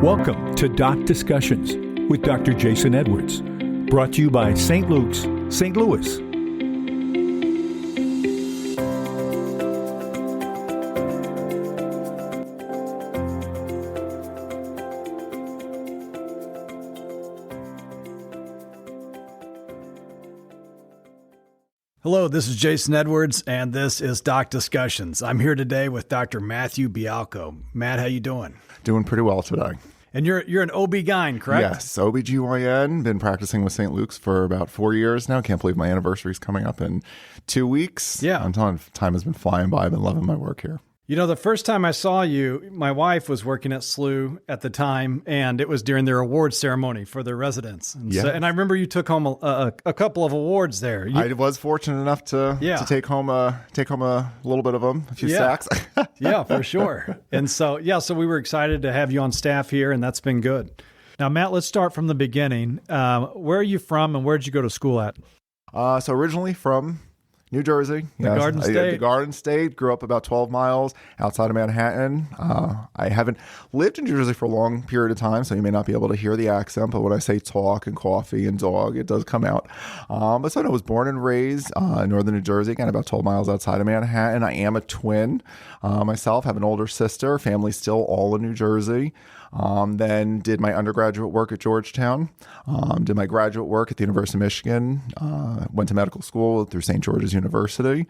Welcome to Doc Discussions with Dr. Jason Edwards, brought to you by St. Luke's, St. Louis. Hello, this is Jason Edwards, and this is Doc Discussions. I'm here today with Dr. Matthew Bialko. Matt, how you doing? Doing pretty well today. And you're an OB-GYN, correct? Yes, OB-GYN. Been practicing with St. Luke's for about 4 years now. Can't believe my anniversary is coming up in 2 weeks. Yeah. I'm telling you, time has been flying by. I've been loving my work here. You know, the first time I saw you, my wife was working at SLU at the time, and it was during their awards ceremony for their residents. And, yeah. And I remember you took home a couple of awards there. I was fortunate enough to take home a little bit of them, a few sacks. Yeah, for sure. And so we were excited to have you on staff here, and that's been good. Now, Matt, let's start from the beginning. Where are you from, and where did you go to school at? So originally from New Jersey. Garden State. The Garden State. Grew up about 12 miles outside of Manhattan. I haven't lived in New Jersey for a long period of time, so you may not be able to hear the accent, but when I say talk and coffee and dog, it does come out. But I was born and raised in northern New Jersey, again, about 12 miles outside of Manhattan. I am a twin myself, have an older sister, family still all in New Jersey. Then did my undergraduate work at Georgetown, did my graduate work at the University of Michigan, went to medical school through St. George's University,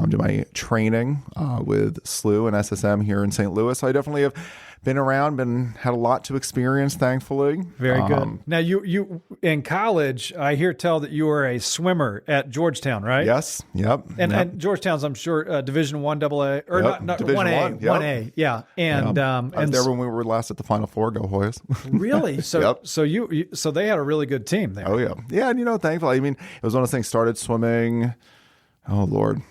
did my training with SLU and SSM here in St. Louis. So I definitely have been around, had a lot to experience, thankfully. Very good. Now, you in college, I hear tell that you were a swimmer at Georgetown, right? Yes. Yep. And Georgetown's, I'm sure, Division I AA, or not Division 1A, yep. 1A, yeah. And I was there when we were last at the Final Four. Go Hoyas! Really? So, yep. so they had a really good team there. Oh yeah, yeah. And thankfully, I mean, it was one of those things. Started swimming. Oh Lord.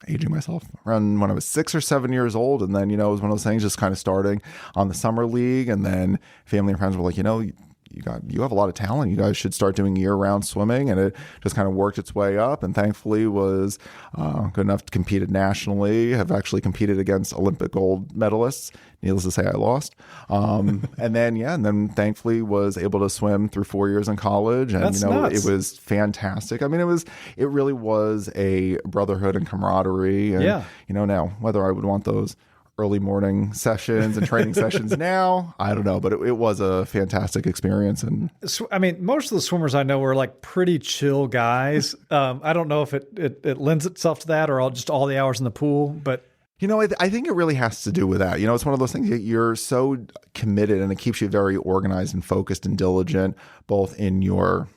Aging myself around when I was 6 or 7 years old. And then, it was one of those things just kind of starting on the summer league. And then family and friends were like, you have a lot of talent. You guys should start doing year-round swimming. And it just kind of worked its way up, and thankfully was good enough to compete nationally. Have actually competed against Olympic gold medalists. Needless to say, I lost. And then thankfully was able to swim through 4 years in college. And That's nuts. It was fantastic. I mean, it really was a brotherhood and camaraderie. And now whether I would want those early morning sessions and training sessions now, I don't know, but it was a fantastic experience. And I mean, most of the swimmers I know were like pretty chill guys. I don't know if it lends itself to that or all the hours in the pool, but I think it really has to do with that. It's one of those things that you're so committed, and it keeps you very organized and focused and diligent, both in your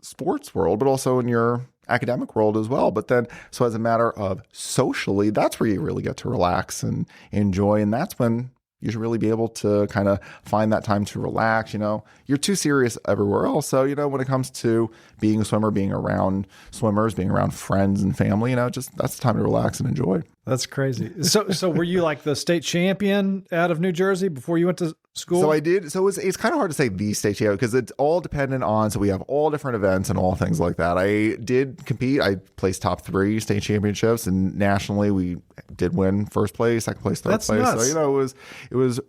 sports world, but also in your academic world as well. But then, so as a matter of socially, that's where you really get to relax and enjoy. And that's when you should really be able to kind of find that time to relax. You're too serious everywhere else. So, when it comes to being a swimmer, being around swimmers, being around friends and family, just that's the time to relax and enjoy. That's crazy. So were you like the state champion out of New Jersey before you went to school? So I did. So it's kind of hard to say the state champion because it's all dependent on, so we have all different events and all things like that. I did compete. I placed top 3 state championships, and nationally we did win first place, second place, third place. Nuts. So it was.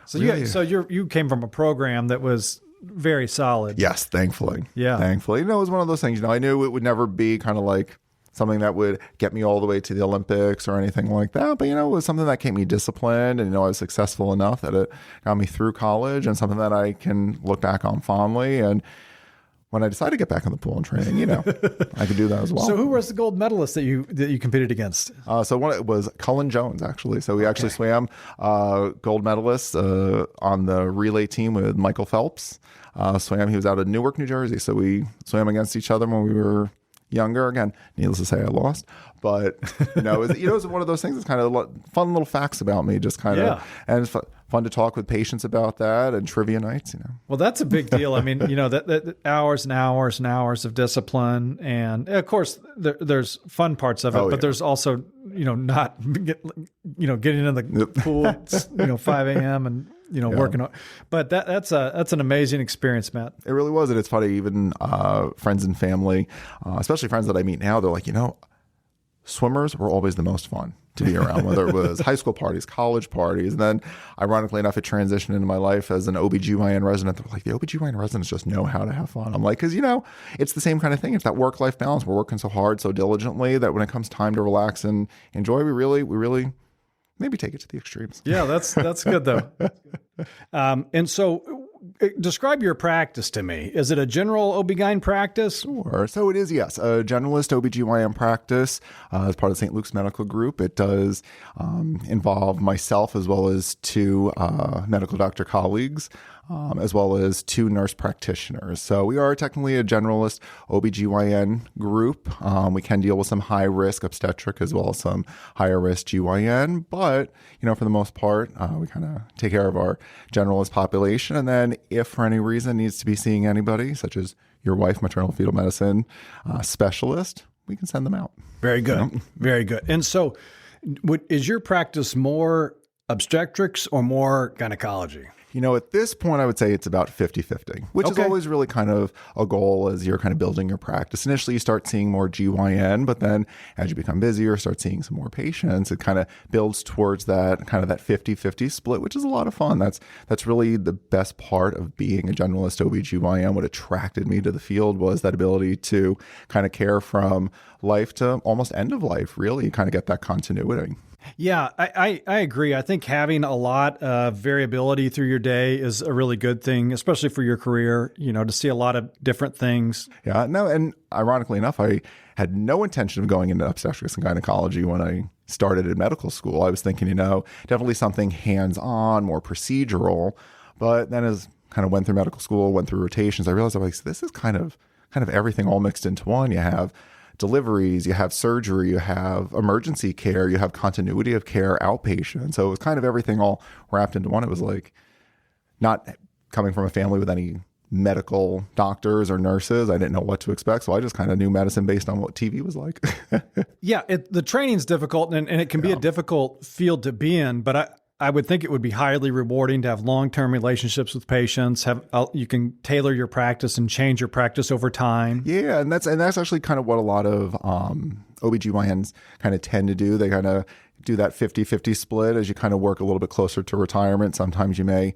So really, you came from a program that was very solid. Yes, thankfully. Yeah. Thankfully. It was one of those things, I knew it would never be kind of like something that would get me all the way to the Olympics or anything like that. But, it was something that kept me disciplined, and, I was successful enough that it got me through college, and something that I can look back on fondly. And when I decided to get back in the pool and training, I could do that as well. So who was the gold medalist that you competed against? So one was Cullen Jones, actually. So we actually swam gold medalist on the relay team with Michael Phelps. He was out of Newark, New Jersey. So we swam against each other when we were younger. Again, needless to say, I lost. But, it was one of those things. It's kind of fun little facts about me, just kind of, and it's fun to talk with patients about that, and trivia nights, Well, that's a big deal. I mean, that hours and hours and hours of discipline. And of course, there's fun parts of it, but there's also, not, getting in the pool, at, 5 a.m. and, working on. But that's an amazing experience, Matt. It really was. And it's funny, even friends and family, especially friends that I meet now, they're like, swimmers were always the most fun to be around, whether it was high school parties, college parties. And then, ironically enough, it transitioned into my life as an OB-GYN resident. They're like, the OB-GYN residents just know how to have fun. I'm like, because, it's the same kind of thing. It's that work-life balance. We're working so hard, so diligently that when it comes time to relax and enjoy, we really maybe take it to the extremes. Yeah, that's good, though. And so describe your practice to me. Is it a general OB-GYN practice? Sure. So it is, yes, a generalist OB-GYN practice as part of St. Luke's Medical Group. It does involve myself as well as two medical doctor colleagues, as well as two nurse practitioners. So we are technically a generalist OB-GYN group. We can deal with some high-risk obstetric as well as some higher-risk GYN, but, for the most part, we kind of take care of our generalist population. And then if for any reason needs to be seeing anybody, such as your wife, maternal fetal medicine specialist, we can send them out. Very good. Very good. And so is your practice more obstetrics or more gynecology? At this point, I would say it's about 50-50, which is always really kind of a goal as you're kind of building your practice. Initially, you start seeing more GYN, but then as you become busier, start seeing some more patients, it kind of builds towards that kind of that 50-50 split, which is a lot of fun. That's really the best part of being a generalist OB-GYN. What attracted me to the field was that ability to kind of care from life to almost end of life, really kind of get that continuity. Yeah, I agree. I think having a lot of variability through your day is a really good thing, especially for your career, to see a lot of different things. Yeah, no, and ironically enough, I had no intention of going into obstetrics and gynecology when I started in medical school. I was thinking, definitely something hands-on, more procedural. But then as kind of went through medical school, went through rotations, I realized this is kind of everything all mixed into one. You have deliveries, you have surgery, you have emergency care, you have continuity of care, outpatient. So it was kind of everything all wrapped into one. It was like not coming from a family with any medical doctors or nurses. I didn't know what to expect. So I just kind of knew medicine based on what TV was like. Yeah, the training's difficult and it can be a difficult field to be in, but I would think it would be highly rewarding to have long-term relationships with patients. You can tailor your practice and change your practice over time. Yeah, and that's actually kind of what a lot of OB-GYNs kind of tend to do. They kind of do that 50-50 split as you kind of work a little bit closer to retirement. Sometimes you may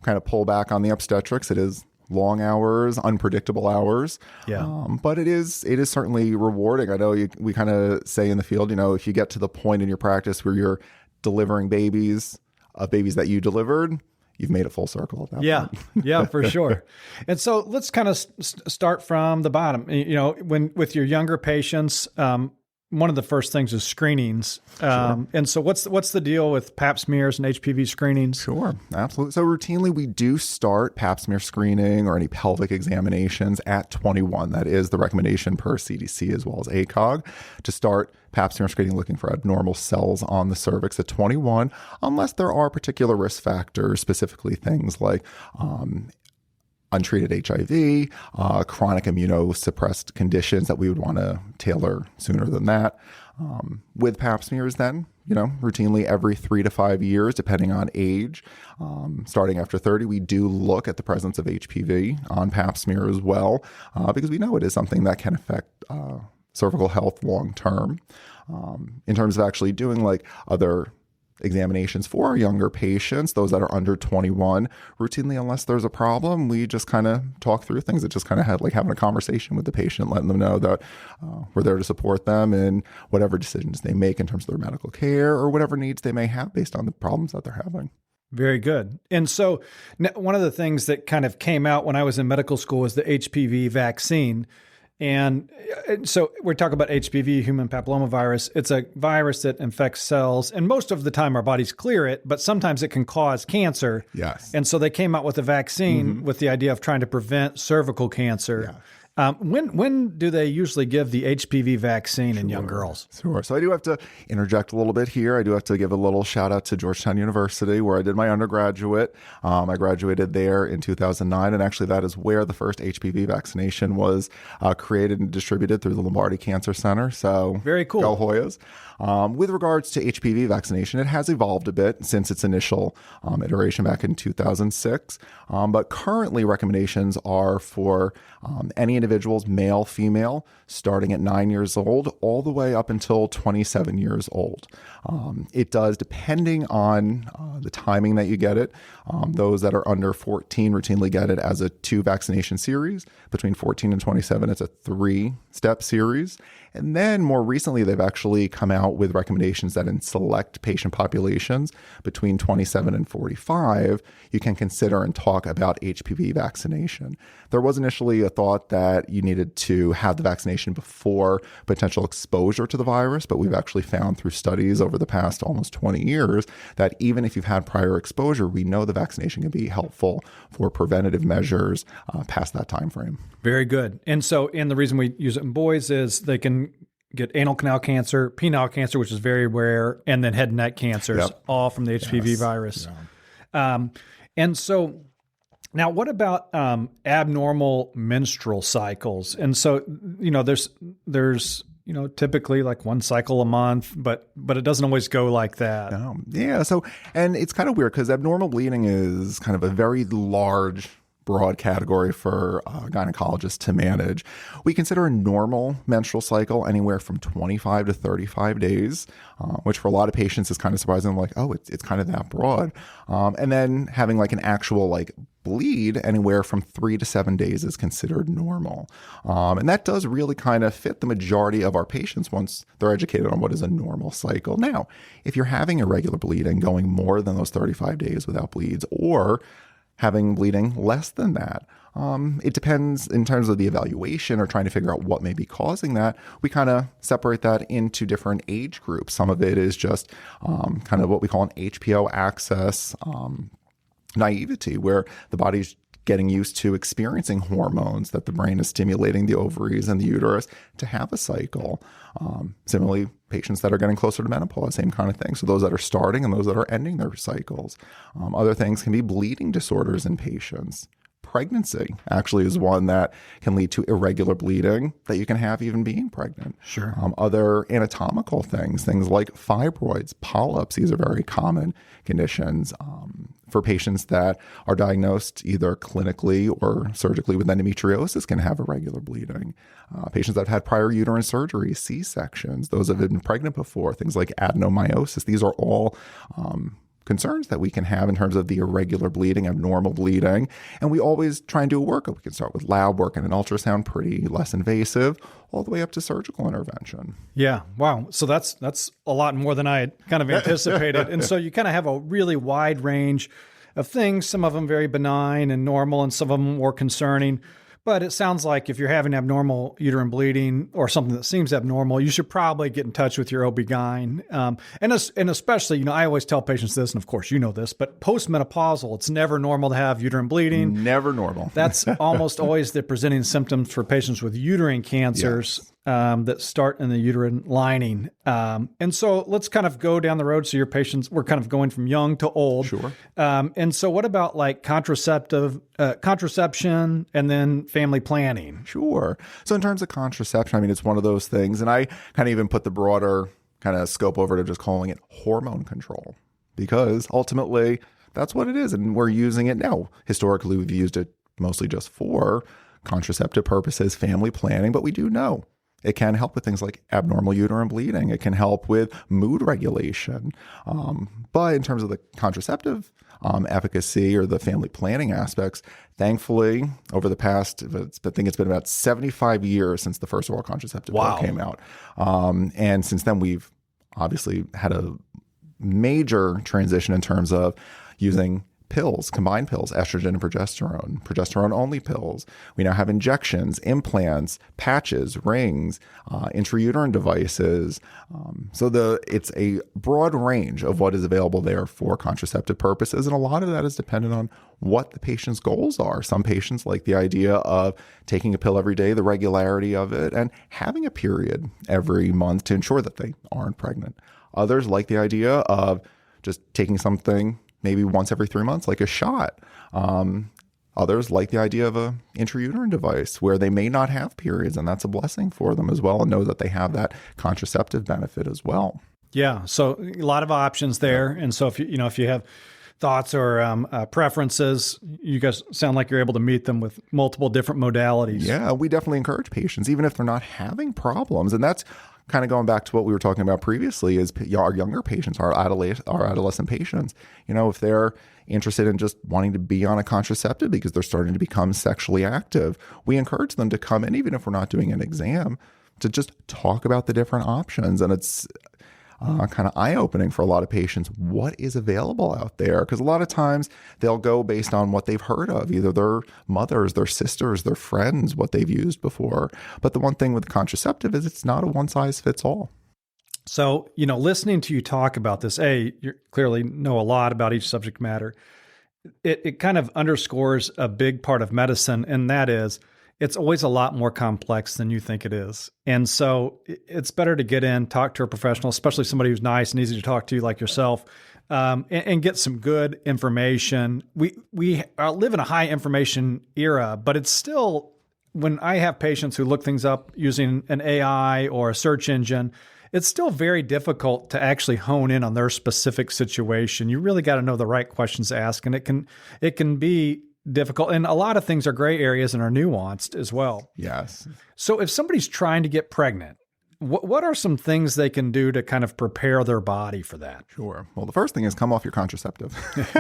kind of pull back on the obstetrics. It is long hours, unpredictable hours. Yeah. But it is certainly rewarding. I know we kind of say in the field, if you get to the point in your practice where you're delivering babies that you delivered, you've made it full circle at that point. Yeah, for sure. And so let's kind of start from the bottom. When with your younger patients, one of the first things is screenings. Sure. And so what's the deal with pap smears and HPV screenings? Sure, absolutely. So routinely we do start pap smear screening or any pelvic examinations at 21. That is the recommendation per CDC as well as ACOG to start pap smear screening looking for abnormal cells on the cervix at 21, unless there are particular risk factors, specifically things like untreated HIV, chronic immunosuppressed conditions that we would want to tailor sooner than that. With pap smears then, routinely every 3 to 5 years, depending on age, starting after 30, we do look at the presence of HPV on pap smear as well, because we know it is something that can affect cervical health long term. In terms of actually doing like other examinations for our younger patients, those that are under 21, routinely, unless there's a problem, we just kind of talk through things. It just kind of had like having a conversation with the patient, letting them know that we're there to support them in whatever decisions they make in terms of their medical care or whatever needs they may have based on the problems that they're having. Very good. And so one of the things that kind of came out when I was in medical school was the HPV vaccine. And so we're talking about HPV, human papillomavirus. It's a virus that infects cells, and most of the time our bodies clear it, but sometimes it can cause cancer. Yes. And so they came out with a vaccine with the idea of trying to prevent cervical cancer. Yeah. When do they usually give the HPV vaccine in young girls? Sure. So I do have to interject a little bit here. I do have to give a little shout out to Georgetown University, where I did my undergraduate. I graduated there in 2009, and actually that is where the first HPV vaccination was created and distributed through the Lombardi Cancer Center. So very cool. Go Hoyas. With regards to HPV vaccination, it has evolved a bit since its initial iteration back in 2006. But currently recommendations are for any individuals, male, female, starting at 9 years old, all the way up until 27 years old. It does, depending on the timing that you get it. Those that are under 14 routinely get it as a 2 vaccination series. Between 14 and 27, it's a 3-step series. And then more recently, they've actually come out with recommendations that in select patient populations between 27 and 45, you can consider and talk about HPV vaccination. There was initially a thought that you needed to have the vaccination before potential exposure to the virus, but we've actually found through studies over the past almost 20 years that even if you've had prior exposure, we know the vaccination can be helpful for preventative measures past that time frame. Very good. And the reason we use it in boys is they can get anal canal cancer, penile cancer, which is very rare, and then head and neck cancers, all from the HPV virus. Yeah. And so now what about abnormal menstrual cycles? And so, there's typically like one cycle a month, but it doesn't always go like that. Yeah. So, and it's kind of weird because abnormal bleeding is kind of a very large, broad category for gynecologists to manage. We consider a normal menstrual cycle anywhere from 25 to 35 days, which for a lot of patients is kind of surprising. Like, oh, it's kind of that broad. And then having like an actual like bleed anywhere from 3 to 7 days is considered normal. And that does really kind of fit the majority of our patients once they're educated on what is a normal cycle. Now, if you're having irregular bleeding going more than those 35 days without bleeds, or having bleeding less than that, it depends in terms of the evaluation or trying to figure out what may be causing that. We kind of separate that into different age groups. Some of it is just kind of what we call an HPO access naivety, where the body's getting used to experiencing hormones that the brain is stimulating the ovaries and the uterus to have a cycle. Similarly, patients that are getting closer to menopause, same kind of thing. So those that are starting and those that are ending their cycles. Other things can be bleeding disorders in patients. Pregnancy actually is one that can lead to irregular bleeding that you can have even being pregnant. Sure. Other anatomical things like fibroids, polyps, these are very common conditions for patients that are diagnosed either clinically or surgically with endometriosis can have irregular bleeding. Patients that have had prior uterine surgery, C-sections, those that have been pregnant before, things like adenomyosis, these are all concerns that we can have in terms of the irregular bleeding, abnormal bleeding. And we always try and do a workup. We can start with lab work and an ultrasound, pretty less invasive, all the way up to surgical intervention. Yeah. Wow. So that's a lot more than I had kind of anticipated. And so you kind of have a really wide range of things, some of them very benign and normal, and some of them more concerning. But it sounds like if you're having abnormal uterine bleeding or something that seems abnormal, you should probably get in touch with your OB-GYN. And especially, I always tell patients this, and of course you know this, but postmenopausal, it's never normal to have uterine bleeding. Never normal. That's almost always the presenting symptoms for patients with uterine cancers. Yes. That start in the uterine lining. And so let's kind of go down the road. So your patients, we're kind of going from young to old. Sure. And so what about like contraception and then family planning? Sure. So in terms of contraception, it's one of those things, and I kind of even put the broader kind of scope over to just calling it hormone control, because ultimately that's what it is. And we're using it now. Historically, we've used it mostly just for contraceptive purposes, family planning, but we do know it can help with things like abnormal uterine bleeding. It can help with mood regulation. But in terms of the contraceptive efficacy or the family planning aspects, thankfully, over the past, I think it's been about 75 years since the first oral contraceptive pill came out. And since then, we've obviously had a major transition in terms of using pills, combined pills, estrogen and progesterone-only pills. We now have injections, implants, patches, rings, intrauterine devices. So it's a broad range of what is available there for contraceptive purposes, and a lot of that is dependent on what the patient's goals are. Some patients like the idea of taking a pill every day, the regularity of it, and having a period every month to ensure that they aren't pregnant. Others like the idea of just taking something maybe once every 3 months, like a shot. Others like the idea of a intrauterine device where they may not have periods, and that's a blessing for them as well, and know that they have that contraceptive benefit as well. Yeah, so a lot of options there. And so if you have thoughts or preferences, you guys sound like you're able to meet them with multiple different modalities. Yeah, we definitely encourage patients, even if they're not having problems. And that's kind of going back to what we were talking about previously, is our younger patients, our adolescent patients, if they're interested in just wanting to be on a contraceptive because they're starting to become sexually active, we encourage them to come in, even if we're not doing an exam, to just talk about the different options. And it's kind of eye-opening for a lot of patients what is available out there, because a lot of times they'll go based on what they've heard of, either their mothers, their sisters, their friends, what they've used before. But the one thing with contraceptive is it's not a one-size-fits-all. So, listening to you talk about this, you clearly know a lot about each subject matter. It kind of underscores a big part of medicine, and that is it's always a lot more complex than you think it is. And so it's better to get in, talk to a professional, especially somebody who's nice and easy to talk to like yourself, and get some good information. We live in a high information era, but it's still, when I have patients who look things up using an AI or a search engine, it's still very difficult to actually hone in on their specific situation. You really got to know the right questions to ask, and it can be difficult. And a lot of things are gray areas and are nuanced as well. Yes. So if somebody's trying to get pregnant, what are some things they can do to kind of prepare their body for that? Sure. Well, the first thing is come off your contraceptive.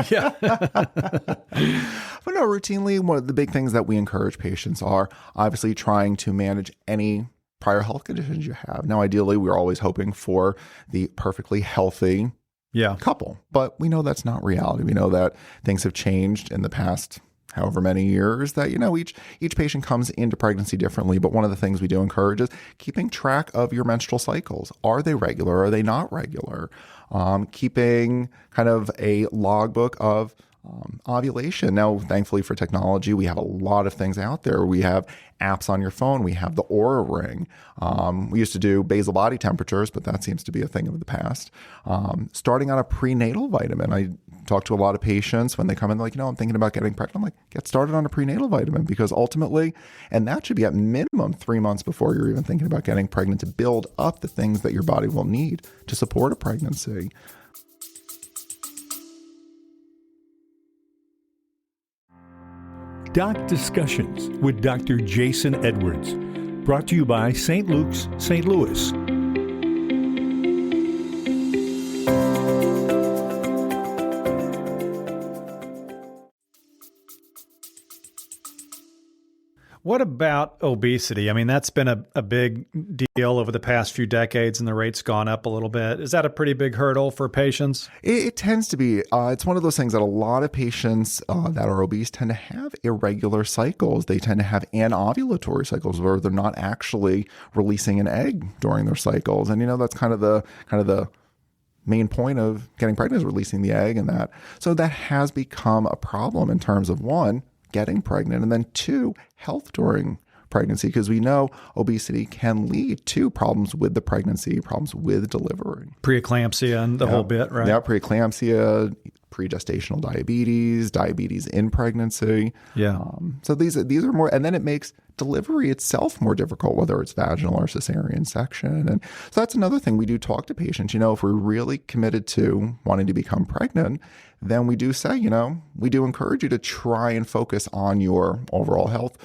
Yeah. But no, routinely, one of the big things that we encourage patients are obviously trying to manage any prior health conditions you have. Now, ideally, we're always hoping for the perfectly healthy couple, but we know that's not reality. We know that things have changed in the past however many years, that, each patient comes into pregnancy differently. But one of the things we do encourage is keeping track of your menstrual cycles. Are they regular? Are they not regular? Keeping kind of a logbook of ovulation. Now, thankfully for technology, we have a lot of things out there. We have apps on your phone. We have the Aura Ring. We used to do basal body temperatures, but that seems to be a thing of the past. Starting on a prenatal vitamin. I talk to a lot of patients when they come in, like, I'm thinking about getting pregnant. I'm like, get started on a prenatal vitamin, because ultimately, and that should be at minimum 3 months before you're even thinking about getting pregnant, to build up the things that your body will need to support a pregnancy. Doc Discussions with Dr. Jason Edwards. Brought to you by St. Luke's, St. Louis. What about obesity? I mean, that's been a big deal over the past few decades, and the rate's gone up a little bit. Is that a pretty big hurdle for patients? It tends to be. It's one of those things that a lot of patients that are obese tend to have irregular cycles. They tend to have anovulatory cycles where they're not actually releasing an egg during their cycles. And, that's kind of the main point of getting pregnant, is releasing the egg and that. So that has become a problem in terms of, one, getting pregnant, and then two, health during pregnancy, because we know obesity can lead to problems with the pregnancy, problems with delivery. Preeclampsia and the whole bit, right? Yeah, preeclampsia, pregestational diabetes in pregnancy. Yeah. So these are more, and then it makes delivery itself more difficult, whether it's vaginal or cesarean section. And so that's another thing we do talk to patients. If we're really committed to wanting to become pregnant, then we do say, we do encourage you to try and focus on your overall health,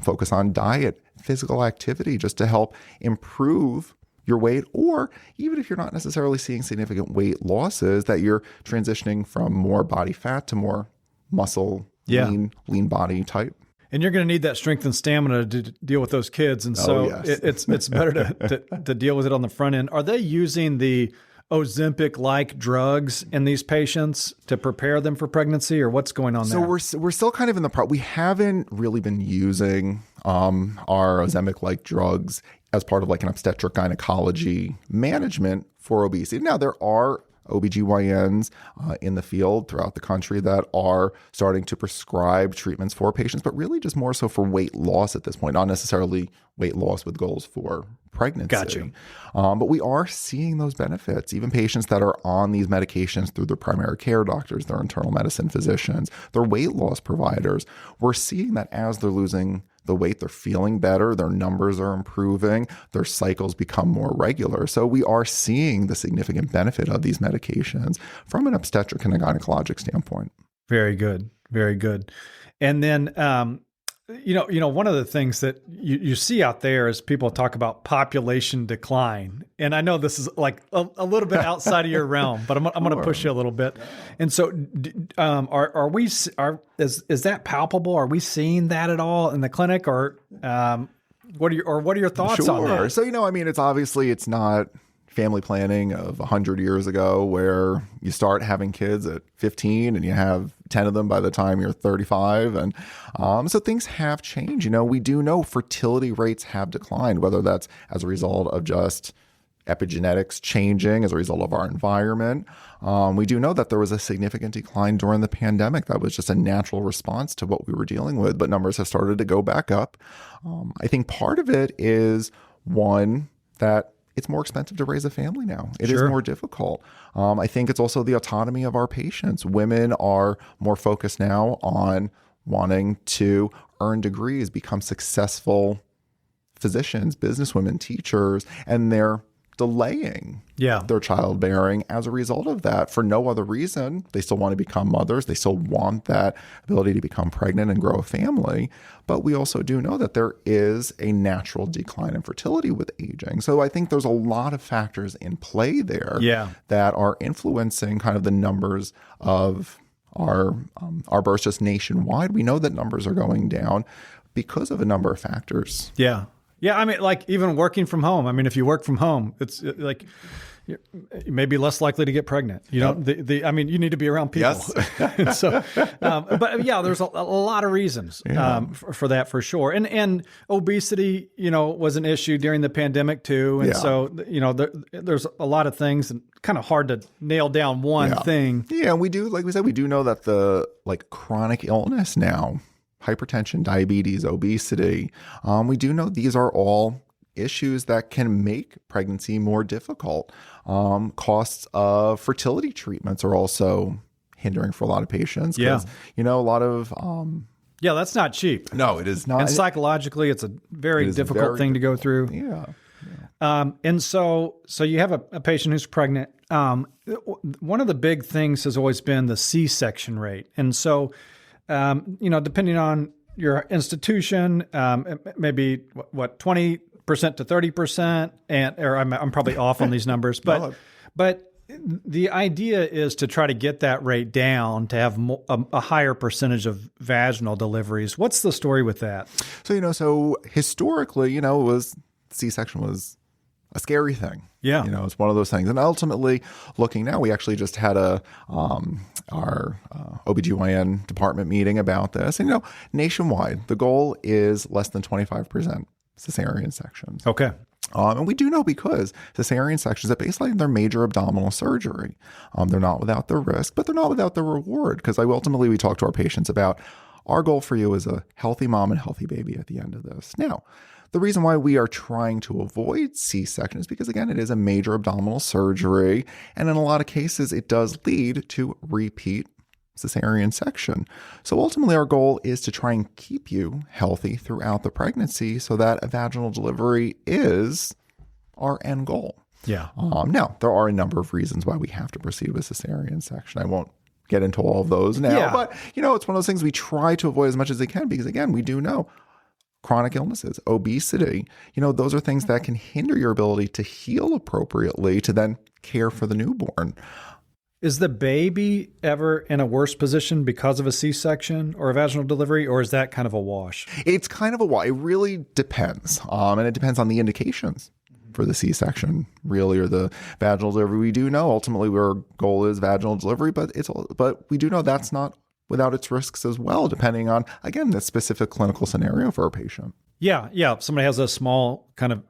focus on diet, physical activity, just to help improve your weight, or even if you're not necessarily seeing significant weight losses, that you're transitioning from more body fat to more muscle, lean body type. And you're going to need that strength and stamina to deal with those kids. And so it's better to deal with it on the front end. Are they using the Ozempic-like drugs in these patients to prepare them for pregnancy, or what's going on there? So we're still kind of in the part. We haven't really been using our Ozempic-like drugs as part of like an obstetric gynecology management for obesity. Now, there are OB-GYNs in the field throughout the country that are starting to prescribe treatments for patients, but really just more so for weight loss at this point, not necessarily weight loss with goals for pregnancy. Gotcha. But we are seeing those benefits. Even patients that are on these medications through their primary care doctors, their internal medicine physicians, their weight loss providers, we're seeing that as they're losing the weight, they're feeling better, their numbers are improving, their cycles become more regular. So we are seeing the significant benefit of these medications from an obstetric and a gynecologic standpoint. Very good. Very good. And then, one of the things that you see out there is people talk about population decline. And I know this is like a little bit outside of your realm, but I'm going to push you a little bit. And so is that palpable? Are we seeing that at all in the clinic, or what are your thoughts on that? So, it's not family planning of 100 years ago where you start having kids at 15 and you have 10 of them by the time you're 35. And so things have changed. We do know fertility rates have declined, whether that's as a result of just epigenetics changing as a result of our environment. We do know that there was a significant decline during the pandemic. That was just a natural response to what we were dealing with, but numbers have started to go back up. I think part of it is, one, that it's more expensive to raise a family now. It is more difficult. I think it's also the autonomy of our patients. Women are more focused now on wanting to earn degrees, become successful physicians, businesswomen, teachers, and they're delaying their childbearing as a result of that for no other reason. They still want to become mothers. They still want that ability to become pregnant and grow a family. But we also do know that there is a natural decline in fertility with aging. So I think there's a lot of factors in play there that are influencing kind of the numbers of our births just nationwide. We know that numbers are going down because of a number of factors. Yeah. Yeah, like even working from home. If you work from home, it's like you may be less likely to get pregnant. You need to be around people. Yes. So, there's a lot of reasons for that, for sure. And obesity, was an issue during the pandemic too. And so, there's a lot of things, and kind of hard to nail down one thing. Yeah, and we do, like we said, we do know that the chronic illness now, hypertension, diabetes, obesity, we do know these are all issues that can make pregnancy more difficult. Costs of fertility treatments are also hindering for a lot of patients. A lot of... that's not cheap. No, it is not. And psychologically, it's a very difficult thing to go through. And so you have a patient who's pregnant. One of the big things has always been the C-section rate. And so... depending on your institution, maybe 20% to 30%, or I'm probably off on these numbers, but the idea is to try to get that rate down to have a higher percentage of vaginal deliveries. What's the story with that? So historically, C-section was a scary thing. Yeah. It's one of those things. And ultimately, looking now, we actually just had our OB-GYN department meeting about this. And, nationwide, the goal is less than 25% cesarean sections. Okay. And we do know because cesarean sections at baseline, they're major abdominal surgery. They're not without the risk, but they're not without the reward. Because ultimately, we talk to our patients about our goal for you is a healthy mom and healthy baby at the end of this. Now, the reason why we are trying to avoid C-section is because, again, it is a major abdominal surgery. And in a lot of cases, it does lead to repeat cesarean section. So ultimately, our goal is to try and keep you healthy throughout the pregnancy so that a vaginal delivery is our end goal. Yeah. Now, there are a number of reasons why we have to proceed with cesarean section. I won't get into all of those now. But, it's one of those things we try to avoid as much as we can because, again, we do know chronic illnesses, obesity, those are things that can hinder your ability to heal appropriately to then care for the newborn. Is the baby ever in a worse position because of a C-section or a vaginal delivery, or is that kind of a wash? It's kind of a wash. It really depends. And it depends on the indications for the C-section, really, or the vaginal delivery. We do know ultimately our goal is vaginal delivery, but we do know that's not without its risks as well, depending on, again, the specific clinical scenario for a patient. Yeah. If somebody has a small kind of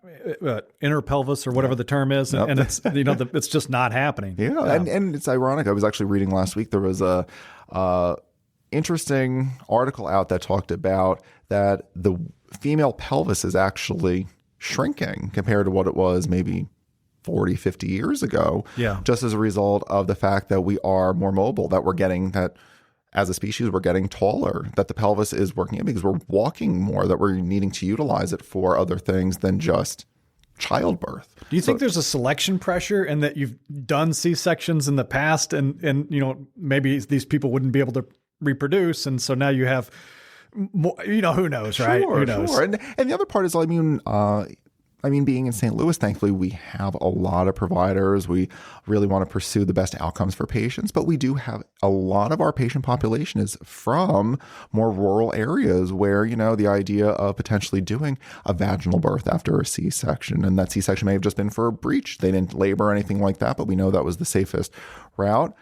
inner pelvis or whatever the term is, and it's it's just not happening. And it's ironic. I was actually reading last week, there was a interesting article out that talked about that the female pelvis is actually shrinking compared to what it was maybe 40, 50 years ago, just as a result of the fact that we are more mobile, that we're getting that as a species, we're getting taller, that the pelvis is working in because we're walking more, that we're needing to utilize it for other things than just childbirth. Do you think there's a selection pressure and that you've done C-sections in the past and maybe these people wouldn't be able to reproduce, and so now you have more, who knows, right? Who knows? Sure. And the other part is, being in St. Louis, thankfully, we have a lot of providers. We really want to pursue the best outcomes for patients, but we do have a lot of our patient population is from more rural areas where, the idea of potentially doing a vaginal birth after a C-section, and that C-section may have just been for a breech. They didn't labor or anything like that, but we know that was the safest route.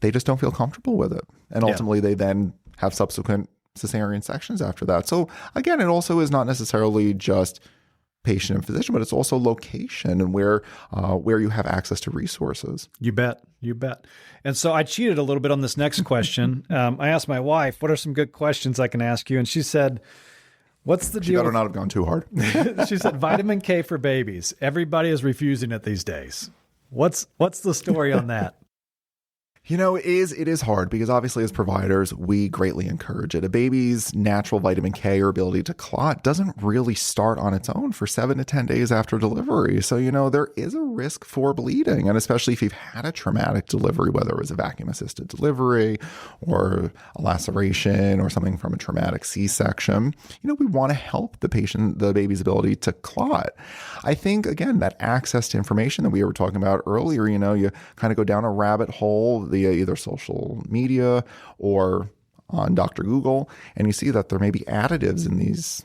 They just don't feel comfortable with it. And ultimately, they then have subsequent cesarean sections after that. So again, it also is not necessarily just patient and physician, but it's also location and where you have access to resources. You bet. And so I cheated a little bit on this next question. I asked my wife, what are some good questions I can ask you? And she said, what's the deal? She better not have gone too hard. She said, vitamin K for babies. Everybody is refusing it these days. What's the story on that? It is hard because obviously as providers, we greatly encourage it. A baby's natural vitamin K or ability to clot doesn't really start on its own for 7 to 10 days after delivery. So, there is a risk for bleeding. And especially if you've had a traumatic delivery, whether it was a vacuum assisted delivery or a laceration or something from a traumatic C-section, we want to help the baby's ability to clot. I think, again, that access to information that we were talking about earlier, you kind of go down a rabbit hole via either social media or on Dr. Google, and you see that there may be additives in these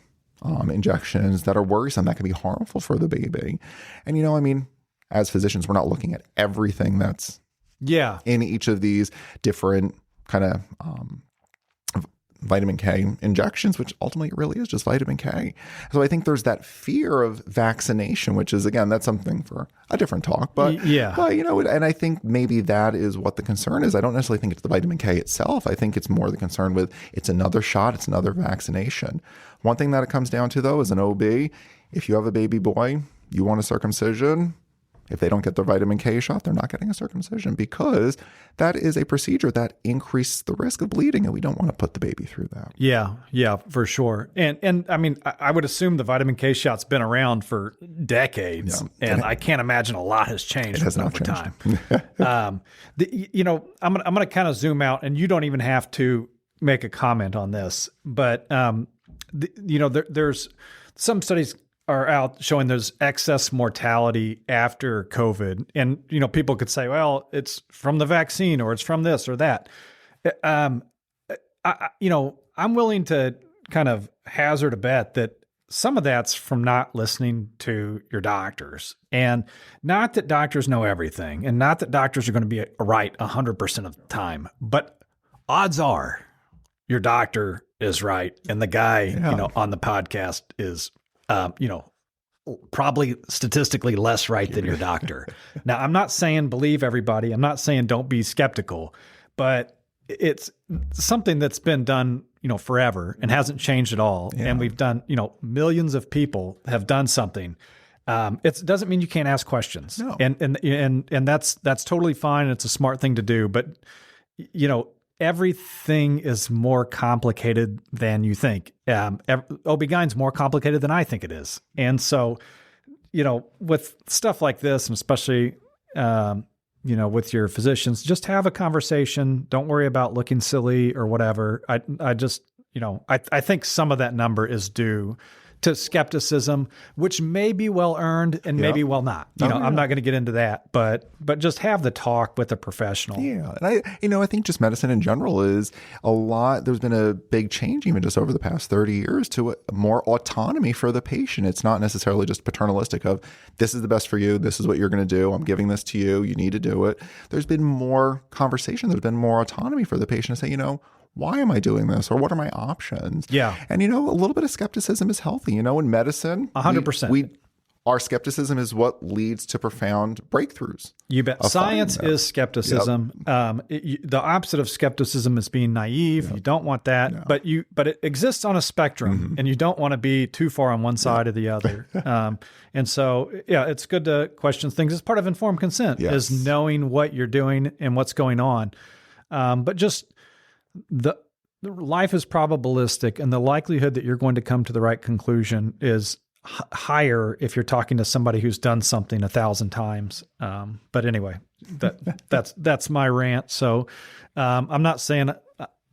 injections that are worrisome, that can be harmful for the baby. And, as physicians, we're not looking at everything that's in each of these different kind of vitamin K injections, which ultimately really is just vitamin K. So I think there's that fear of vaccination, which is, again, that's something for a different talk. But and I think maybe that is what the concern is. I don't necessarily think it's the vitamin K itself. I think it's more the concern with it's another shot, it's another vaccination. One thing that it comes down to, though, is an OB. If you have a baby boy, you want a circumcision. If they don't get their vitamin K shot, they're not getting a circumcision because that is a procedure that increases the risk of bleeding, and we don't want to put the baby through that. Yeah, for sure. And I would assume the vitamin K shot's been around for decades, and I can't imagine a lot has changed over time. I'm going to kind of zoom out, and you don't even have to make a comment on this, but there's some studies are out showing there's excess mortality after COVID. And, people could say, well, it's from the vaccine or it's from this or that. I'm willing to kind of hazard a bet that some of that's from not listening to your doctors. And not that doctors know everything and not that doctors are going to be right 100% of the time, but odds are your doctor is right. And the guy, on the podcast is, probably statistically less right than your doctor. Now, I'm not saying believe everybody. I'm not saying don't be skeptical, but it's something that's been done, forever and hasn't changed at all. Yeah. And we've done, millions of people have done something. It doesn't mean you can't ask questions. No. And that's totally fine. It's a smart thing to do, but everything is more complicated than you think. OB-GYN's more complicated than I think it is. And so, with stuff like this, and especially, with your physicians, just have a conversation. Don't worry about looking silly or whatever. I just, I think some of that number is due to skepticism, which may be well earned and maybe well not. I'm not going to get into that, but just have the talk with a professional. Yeah. And I think just medicine in general is a lot. There's been a big change even just over the past 30 years to more autonomy for the patient. It's not necessarily just paternalistic of this is the best for you. This is what you're going to do. I'm giving this to you. You need to do it. There's been more conversation. There's been more autonomy for the patient to say, why am I doing this? Or what are my options? Yeah. And, a little bit of skepticism is healthy. In medicine, 100%. Our skepticism is what leads to profound breakthroughs. You bet. Science is skepticism. Yep. The opposite of skepticism is being naive. Yep. You don't want that, but it exists on a spectrum, and you don't want to be too far on one side or the other. And so, it's good to question things. It's part of informed consent is knowing what you're doing and what's going on. But just the life is probabilistic, and the likelihood that you're going to come to the right conclusion is higher if you're talking to somebody who's done something 1,000 times. But anyway, that's my rant. So I'm not saying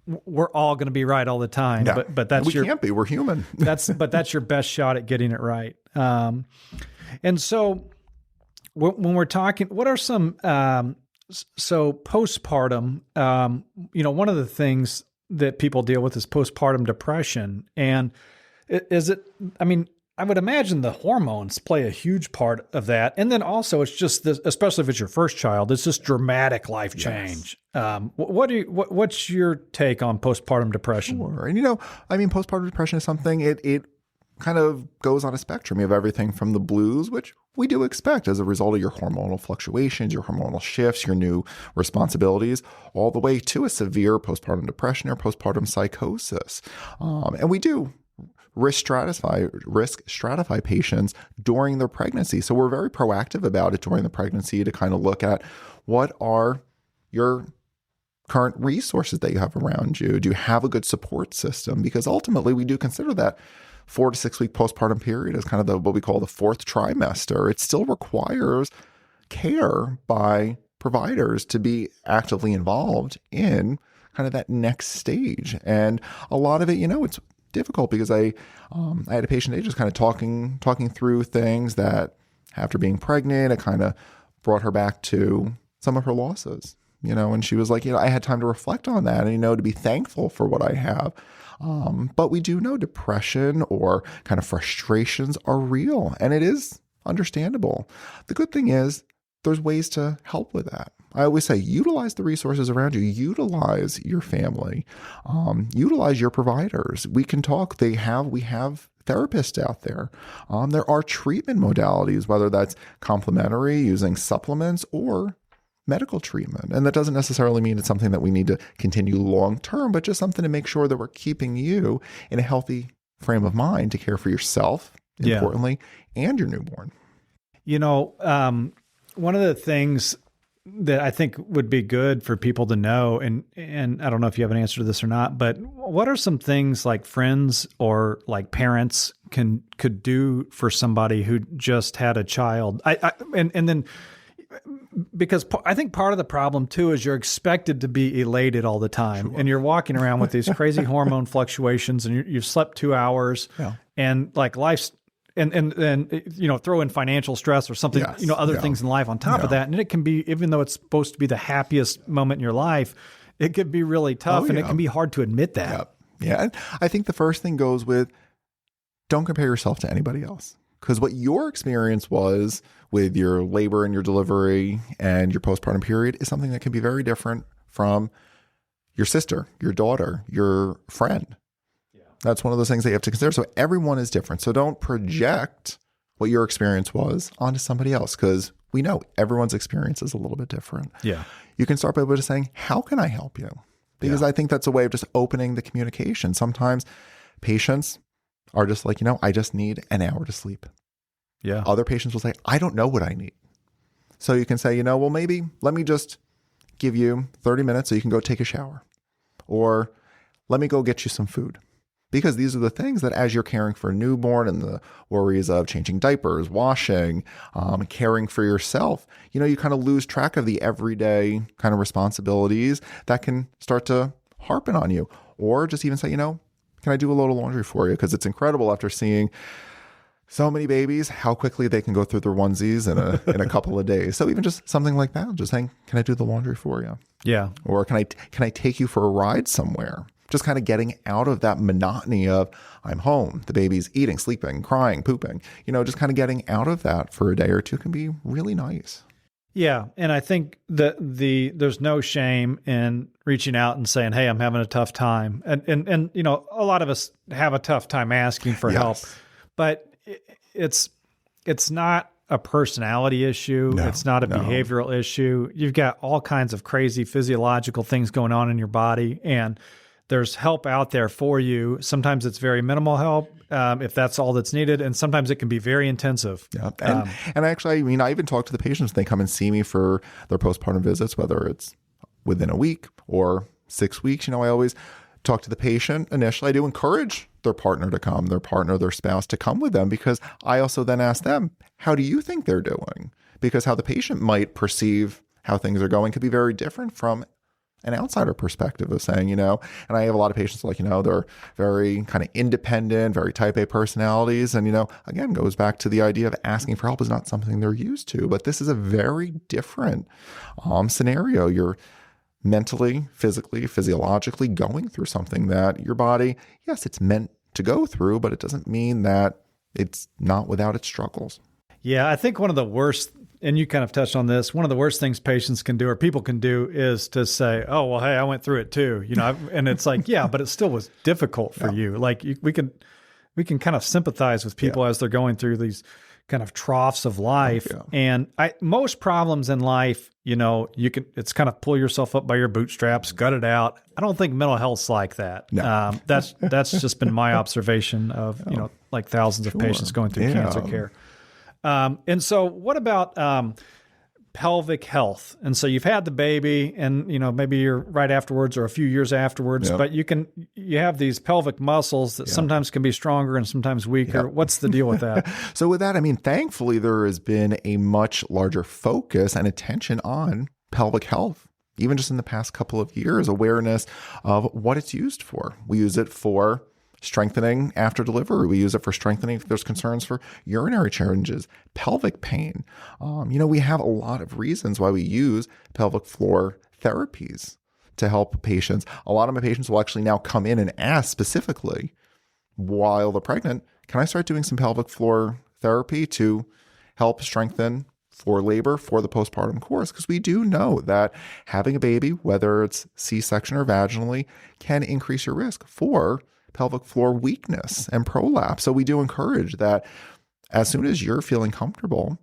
we're all going to be right all the time, No, but that's we can't be. We're human. but that's your best shot at getting it right. And so when we're talking, what are some so postpartum? One of the things that people deal with is postpartum depression, and is it? I mean, I would imagine the hormones play a huge part of that. And then also it's just this, especially if it's your first child, it's just dramatic life change. Yes. What's your take on postpartum depression? Sure. And postpartum depression is something, it kind of goes on a spectrum. You have everything from the blues, which we do expect as a result of your hormonal fluctuations, your hormonal shifts, your new responsibilities, all the way to a severe postpartum depression or postpartum psychosis. And we do risk stratify patients during their pregnancy. So we're very proactive about it during the pregnancy to kind of look at what are your current resources that you have around you. Do you have a good support system? Because ultimately we do consider that 4 to 6 week postpartum period as kind of what we call the fourth trimester. It still requires care by providers to be actively involved in kind of that next stage. And a lot of it, it's difficult because I had a patient today just kind of talking through things that after being pregnant, it kind of brought her back to some of her losses, and she was like, I had time to reflect on that and, to be thankful for what I have. But we do know depression or kind of frustrations are real, and it is understandable. The good thing is there's ways to help with that. I always say, utilize the resources around you, utilize your family, utilize your providers. We can talk. We have therapists out there. There are treatment modalities, whether that's complementary using supplements or medical treatment. And that doesn't necessarily mean it's something that we need to continue long-term, but just something to make sure that we're keeping you in a healthy frame of mind to care for yourself, importantly, and your newborn. One of the things that I think would be good for people to know, and I don't know if you have an answer to this or not, but what are some things like friends or like parents could do for somebody who just had a child? And then because I think part of the problem too is you're expected to be elated all the time, sure. And you're walking around with these crazy hormone fluctuations, and you've slept 2 hours, and like life's. And throw in financial stress or something, yes, other things in life on top of that. And it can be, even though it's supposed to be the happiest moment in your life, it could be really tough, and it can be hard to admit that. Yeah. And I think the first thing goes with, don't compare yourself to anybody else. Because what your experience was with your labor and your delivery and your postpartum period is something that can be very different from your sister, your daughter, your friend. That's one of those things that you have to consider. So everyone is different. So don't project what your experience was onto somebody else, because we know everyone's experience is a little bit different. Yeah. You can start by just saying, how can I help you? Because I think that's a way of just opening the communication. Sometimes patients are just like, I just need an hour to sleep. Yeah. Other patients will say, I don't know what I need. So you can say, well, maybe let me just give you 30 minutes so you can go take a shower, or let me go get you some food. Because these are the things that as you're caring for a newborn and the worries of changing diapers, washing, caring for yourself, you kind of lose track of the everyday kind of responsibilities that can start to harpen on you. Or just even say, can I do a load of laundry for you? Because it's incredible after seeing so many babies, how quickly they can go through their onesies in a couple of days. So even just something like that, just saying, can I do the laundry for you? Yeah. Or can I take you for a ride somewhere? Just kind of getting out of that monotony of I'm home, the baby's eating, sleeping, crying, pooping, just kind of getting out of that for a day or two can be really nice. Yeah. And I think that there's no shame in reaching out and saying, hey, I'm having a tough time. And a lot of us have a tough time asking for help, but it's not a personality issue. No, it's not a behavioral issue. You've got all kinds of crazy physiological things going on in your body, and there's help out there for you. Sometimes it's very minimal help, if that's all that's needed. And sometimes it can be very intensive. Yeah. And actually, I even talk to the patients when they come and see me for their postpartum visits, whether it's within a week or 6 weeks, I always talk to the patient initially. I do encourage their partner to come, their spouse to come with them, because I also then ask them, how do you think they're doing? Because how the patient might perceive how things are going could be very different from an outsider perspective of saying, and I have a lot of patients they're very kind of independent, very type A personalities. And, again, goes back to the idea of asking for help is not something they're used to. But this is a very different scenario. You're mentally, physically, physiologically going through something that your body, yes, it's meant to go through, but it doesn't mean that it's not without its struggles. Yeah, I think one of the worst, and you kind of touched on this, one of the worst things patients can do or people can do is to say, oh, well, hey, I went through it too. And it's like, yeah, but it still was difficult for you. Like we can kind of sympathize with people as they're going through these kind of troughs of life. Yeah. And most problems in life, it's kind of pull yourself up by your bootstraps, gut it out. I don't think mental health's like that. No. That's just been my observation of, like thousands of patients going through cancer care. And so what about pelvic health? And so you've had the baby and, maybe you're right afterwards or a few years afterwards, but you have these pelvic muscles that sometimes can be stronger and sometimes weaker. What's the deal with that? So with that, thankfully there has been a much larger focus and attention on pelvic health. Even just in the past couple of years, awareness of what it's used for. We use it for strengthening after delivery. We use it for strengthening if there's concerns for urinary challenges, pelvic pain. We have a lot of reasons why we use pelvic floor therapies to help patients. A lot of my patients will actually now come in and ask specifically while they're pregnant, can I start doing some pelvic floor therapy to help strengthen for labor, for the postpartum course? Because we do know that having a baby, whether it's C-section or vaginally, can increase your risk for pelvic floor weakness and prolapse. So we do encourage that as soon as you're feeling comfortable,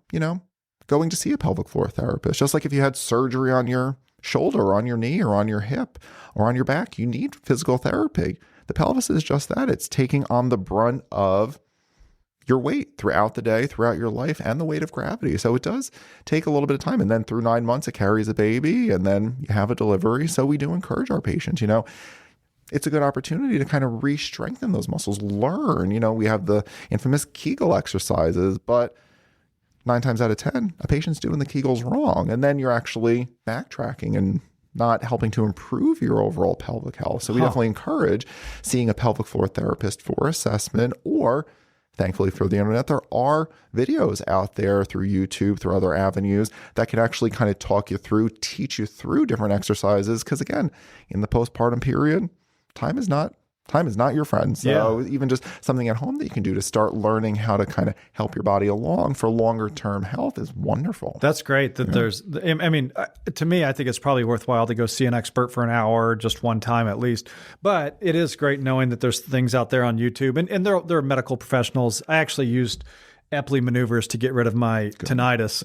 going to see a pelvic floor therapist. Just like if you had surgery on your shoulder or on your knee or on your hip or on your back, you need physical therapy. The pelvis is just that. It's taking on the brunt of your weight throughout the day, throughout your life, and the weight of gravity. So it does take a little bit of time. And then through 9 months, it carries a baby and then you have a delivery. So we do encourage our patients, it's a good opportunity to kind of re-strengthen those muscles, learn. We have the infamous Kegel exercises, but 9 times out of 10, a patient's doing the Kegels wrong. And then you're actually backtracking and not helping to improve your overall pelvic health. So we definitely encourage seeing a pelvic floor therapist for assessment, or thankfully through the internet, there are videos out there through YouTube, through other avenues that can actually kind of talk you through, teach you through different exercises. Because again, in the postpartum period, time is not your friend. So even just something at home that you can do to start learning how to kind of help your body along for longer term health is wonderful. That's great that there's, to me, I think it's probably worthwhile to go see an expert for an hour, just one time at least. But it is great knowing that there's things out there on YouTube and there are medical professionals. I actually used Epley maneuvers to get rid of my tinnitus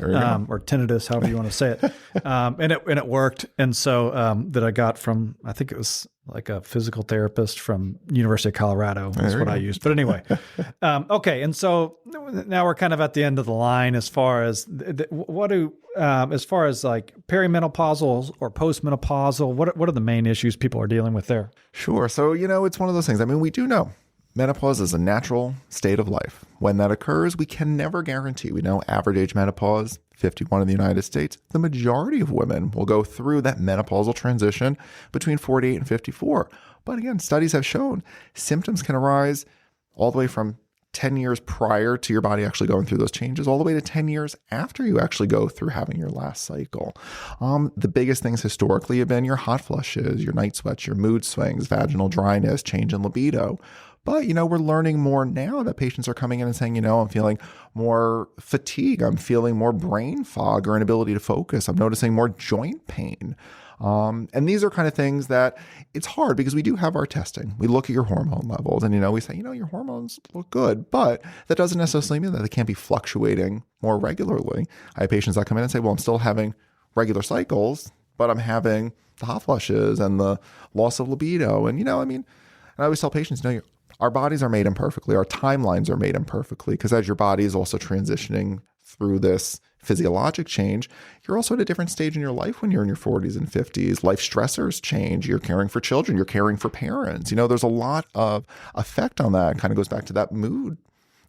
or tinnitus, however you want to say it. And it worked. And so that I got from, I think it was like a physical therapist from University of Colorado. That's what I used. But anyway, okay. And so now we're kind of at the end of the line as far as as far as like perimenopausal or postmenopausal, what are the main issues people are dealing with there? Sure. So, it's one of those things. We do know menopause is a natural state of life. When that occurs, we can never guarantee. We know average age menopause, 51 in the United States. The majority of women will go through that menopausal transition between 48 and 54. But again, studies have shown symptoms can arise all the way from 10 years prior to your body actually going through those changes, all the way to 10 years after you actually go through having your last cycle. The biggest things historically have been your hot flushes, your night sweats, your mood swings, vaginal dryness, change in libido. But, we're learning more now that patients are coming in and saying, I'm feeling more fatigue. I'm feeling more brain fog or inability to focus. I'm noticing more joint pain. And these are kind of things that it's hard because we do have our testing. We look at your hormone levels and, we say, your hormones look good, but that doesn't necessarily mean that they can't be fluctuating more regularly. I have patients that come in and say, well, I'm still having regular cycles, but I'm having the hot flushes and the loss of libido. And, and I always tell patients, our bodies are made imperfectly. Our timelines are made imperfectly because as your body is also transitioning through this physiologic change, you're also at a different stage in your life when you're in your 40s and 50s. Life stressors change. You're caring for children. You're caring for parents. There's a lot of effect on that. It kind of goes back to that mood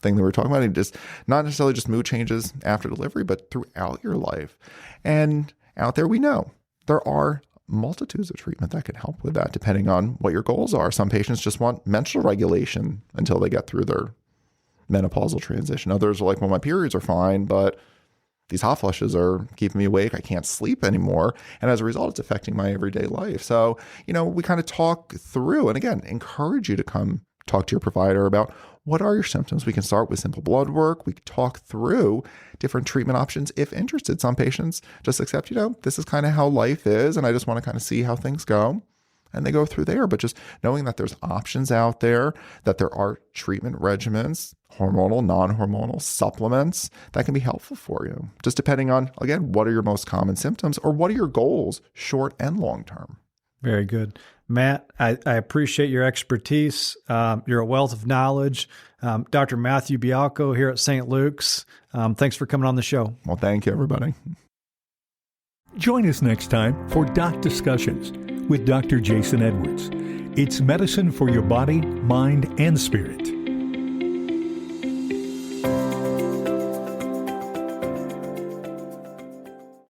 thing that we were talking about. And just not necessarily just mood changes after delivery, but throughout your life. And out there, we know there are multitudes of treatment that can help with that, depending on what your goals are. Some patients just want menstrual regulation until they get through their menopausal transition. Others are like, well, my periods are fine, but these hot flushes are keeping me awake. I can't sleep anymore. And as a result, it's affecting my everyday life. So, we kind of talk through, and again, encourage you to come talk to your provider about what are your symptoms. We can start with simple blood work. We can talk through different treatment options if interested. Some patients just accept, this is kind of how life is, and I just want to kind of see how things go. And they go through there. But just knowing that there's options out there, that there are treatment regimens, hormonal, non-hormonal supplements that can be helpful for you. Just depending on, again, what are your most common symptoms or what are your goals, short and long term. Very good. Matt, I appreciate your expertise. You're a wealth of knowledge. Dr. Matthew Bialko here at St. Luke's. Thanks for coming on the show. Well, thank you, everybody. Join us next time for Doc Discussions with Dr. Jason Edwards. It's medicine for your body, mind, and spirit.